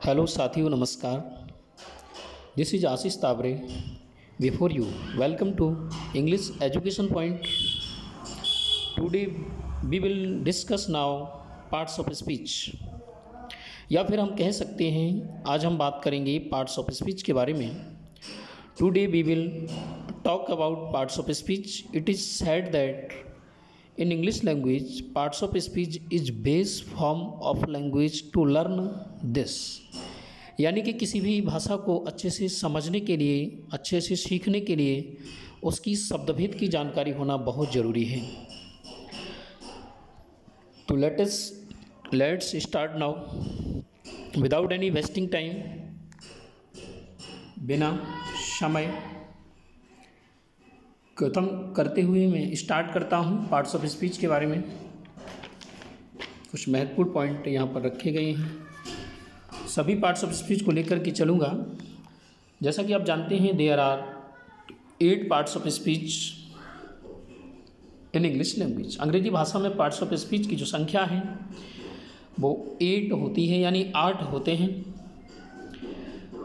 Hello साथियों, नमस्कार। This is Ashish Taware before you. Welcome to English education point. Today we will discuss now parts of speech, या फिर हम कह सकते हैं आज हम बात करेंगे पार्ट्स ऑफ स्पीच के बारे में। Today we will talk about parts of speech. It is said that in English language, parts of speech is base form of language to learn this। यानी कि किसी भी भाषा को अच्छे से समझने के लिए, अच्छे से सीखने के लिए उसकी शब्दभेद की जानकारी होना बहुत ज़रूरी है। तो let's start now without any wasting time. बिना समय खत्म करते हुए मैं स्टार्ट करता हूँ पार्ट्स ऑफ स्पीच के बारे में। कुछ महत्वपूर्ण पॉइंट यहाँ पर रखे गए हैं। सभी पार्ट्स ऑफ स्पीच को लेकर के चलूँगा। जैसा कि आप जानते हैं, there are 8 parts of speech in English language. अंग्रेजी भाषा में पार्ट्स ऑफ स्पीच की जो संख्या है वो 8 होती है, यानी 8 होते हैं।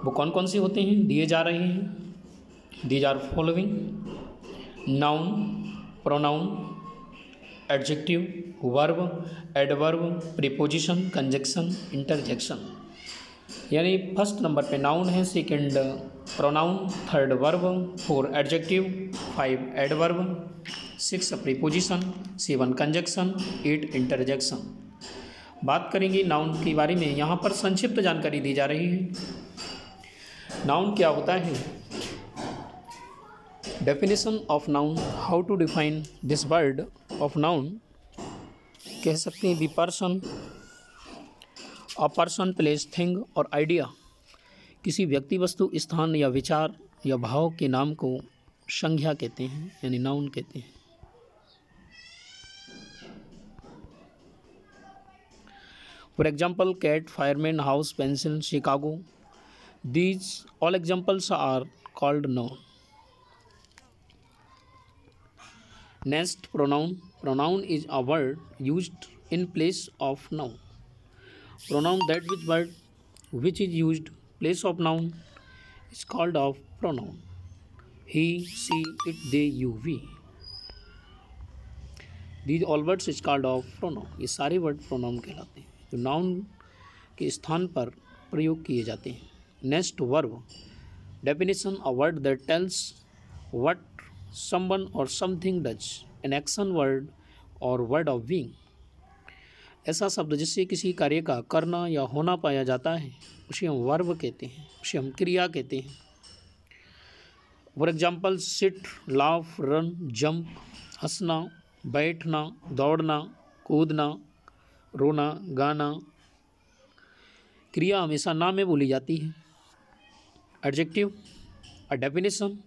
वो कौन कौन से होते हैं दिए जा रहे हैं। These are following: noun, pronoun, adjective, verb, adverb, preposition, conjunction, interjection. यानी फर्स्ट नंबर पे नाउन है, second pronoun, third verb, 4 adjective, 5 adverb, 6 preposition, 7 conjunction, 8 interjection. बात करेंगे नाउन के बारे में। यहाँ पर संक्षिप्त जानकारी दी जा रही है। नाउन क्या होता है? Definition of noun. How to define this word of noun. कह सकते हैं be person, a person, place, thing और आइडिया। किसी व्यक्ति, वस्तु, स्थान या विचार या भाव के नाम को संज्ञा कहते हैं, यानी नाउन कहते हैं। For example, cat, fireman, house, pencil, Chicago. These all examples are called noun. Next, pronoun. Pronoun is a word used in place of noun. Pronoun, that which is used place of noun is called of pronoun. He, she, it, they, you, we. These all words is called of pronoun. ये सारे word pronoun कहलाते हैं, जो noun के स्थान पर प्रयोग किए जाते हैं। Next, verb. Definition: a word that tells what someone or something does, an action, word or word of being। ऐसा शब्द जिससे किसी कार्य का करना या होना पाया जाता है उसे हम वर्ब कहते हैं, उसे हम क्रिया कहते हैं। For example, sit, laugh, run, jump, हंसना, बैठना, दौड़ना, कूदना, रोना, गाना। क्रिया हमेशा नाम में बोली जाती है। Adjective, a definition.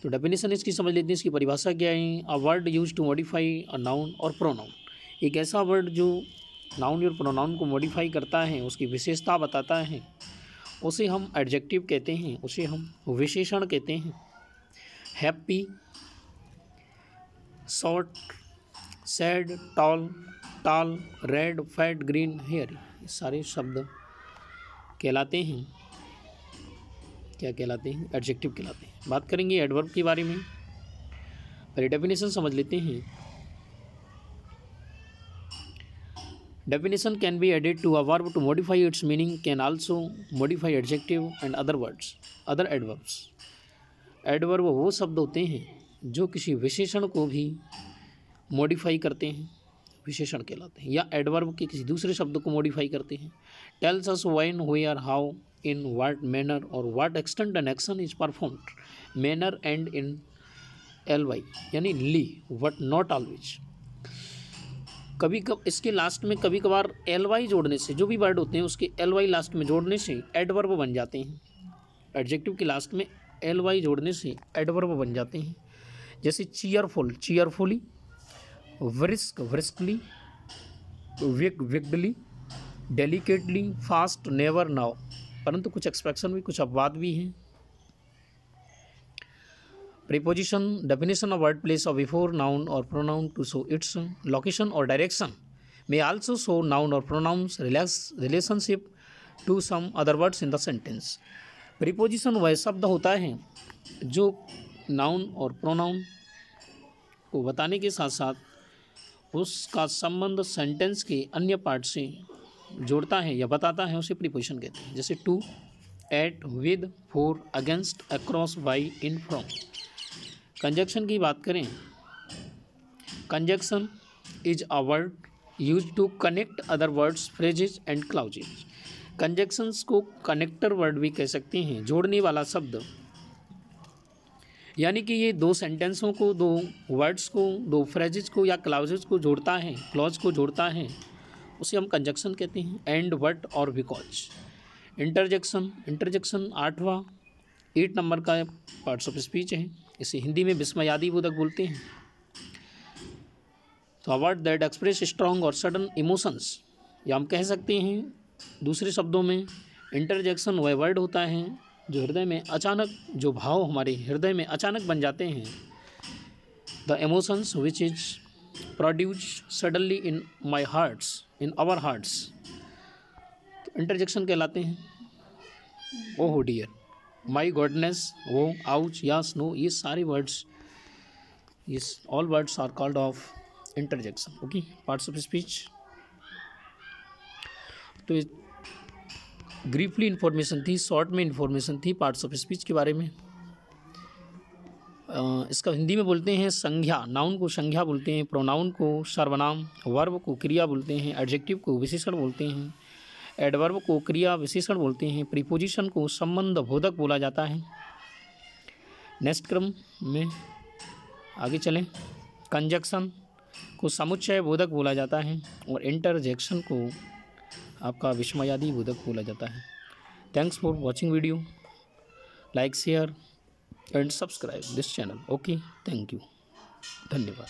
तो डेफिनेशन इसकी समझ लेते हैं, इसकी परिभाषा क्या है। A word use to modify a noun और प्रोनाउन। एक ऐसा वर्ड जो नाउन और प्रोनाउन को मॉडिफाई करता है, उसकी विशेषता बताता है, उसे हम एडजेक्टिव कहते हैं, उसे हम विशेषण कहते हैं। हैप्पी, शॉर्ट, सैड, टॉल, टाल, रेड, फैट, ग्रीन, हेयर, ये सारे शब्द कहलाते हैं, क्या कहलाते हैं? एडजेक्टिव कहलाते हैं। बात करेंगे एडवर्ब के बारे में। पहले डेफिनेशन समझ लेते हैं। Definition can be added to a verb to modify its meaning, can also modify adjective and other words, other adverbs. Adverb वो शब्द होते हैं जो किसी विशेषण को भी मॉडिफाई करते हैं, विशेषण कहलाते हैं, या एडवर्ब के किसी दूसरे शब्द को मॉडिफाई करते हैं। Tells us when, where, how, in what manner or what extent an action is performed, manner and in ly यानी ली, what not always। इसके लास्ट में कभी कभार ly जोड़ने से, जो भी वर्ड होते हैं उसके ly लास्ट में जोड़ने से एडवर्ब बन जाते हैं। एडजेक्टिव के लास्ट में ly जोड़ने से एडवर्ब बन जाते हैं। जैसे cheerful, cheerfully, brisk, briskly, wicked, wickedly, delicately, fast, never, now. परंतु कुछ एक्सप्रेशन भी, कुछ अपवाद भी हैं। Preposition, definition of word place of before noun और pronoun to show its location और direction, may also show noun or pronouns relationship to some other words in the sentence. Preposition वह शब्द होता है जो नाउन और प्रोनाउन को बताने के साथ साथ उसका संबंध सेंटेंस के अन्य पार्ट से जोड़ता है या बताता है, उसे प्रीपोजिशन कहते हैं। जैसे to, at, with, for, against, across, by, in, from. Conjunction की बात करें, conjunction is a word use to connect other words, phrases and clauses. Conjunctions को कनेक्टर वर्ड भी कह सकते हैं, जोड़ने वाला शब्द, यानी कि ये दो सेंटेंसों को, दो वर्ड्स को, दो फ्रेजेज को या क्लाउजेज को जोड़ता है, क्लॉज को जोड़ता है, उसे हम कंजक्शन कहते हैं। एंड, बट और बिकॉज। इंटरजेक्शन, इंटरजेक्शन 8 नंबर का पार्ट्स ऑफ स्पीच है। इसे हिंदी में विस्मयादि बोधक बोलते हैं। तो a word that express strong और सडन इमोशंस, या हम कह सकते हैं दूसरे शब्दों में, इंटरजेक्शन वह वर्ड होता है जो हृदय में अचानक, जो भाव हमारे हृदय में अचानक बन जाते हैं। The emotions which is produce suddenly in my hearts, in our hearts, तो इंटरजेक्शन कहलाते हैं। Oh dear, my goodness, wow, ouch, yes, no, ये सारे वर्ड्स, ये all words are called of interjection. Okay, parts of speech. तो briefly information थी, short में information थी पार्ट्स ऑफ स्पीच के बारे में। इसका हिंदी में बोलते हैं संज्ञा, नाउन को संज्ञा बोलते हैं, प्रोनाउन को सर्वनाम, वर्ब को क्रिया बोलते हैं, एडजेक्टिव को विशेषण बोलते हैं, एडवर्ब को क्रिया विशेषण बोलते हैं, प्रीपोजिशन को संबंध बोधक बोला जाता है। नेक्स्ट क्रम में आगे चलें। कंजक्शन को समुच्चय बोधक बोला जाता है और इंटरजेक्शन को आपका विस्मयादि बोधक बोला जाता है। Thanks for watching video, like, share and subscribe this channel. Okay, thank you, धन्यवाद।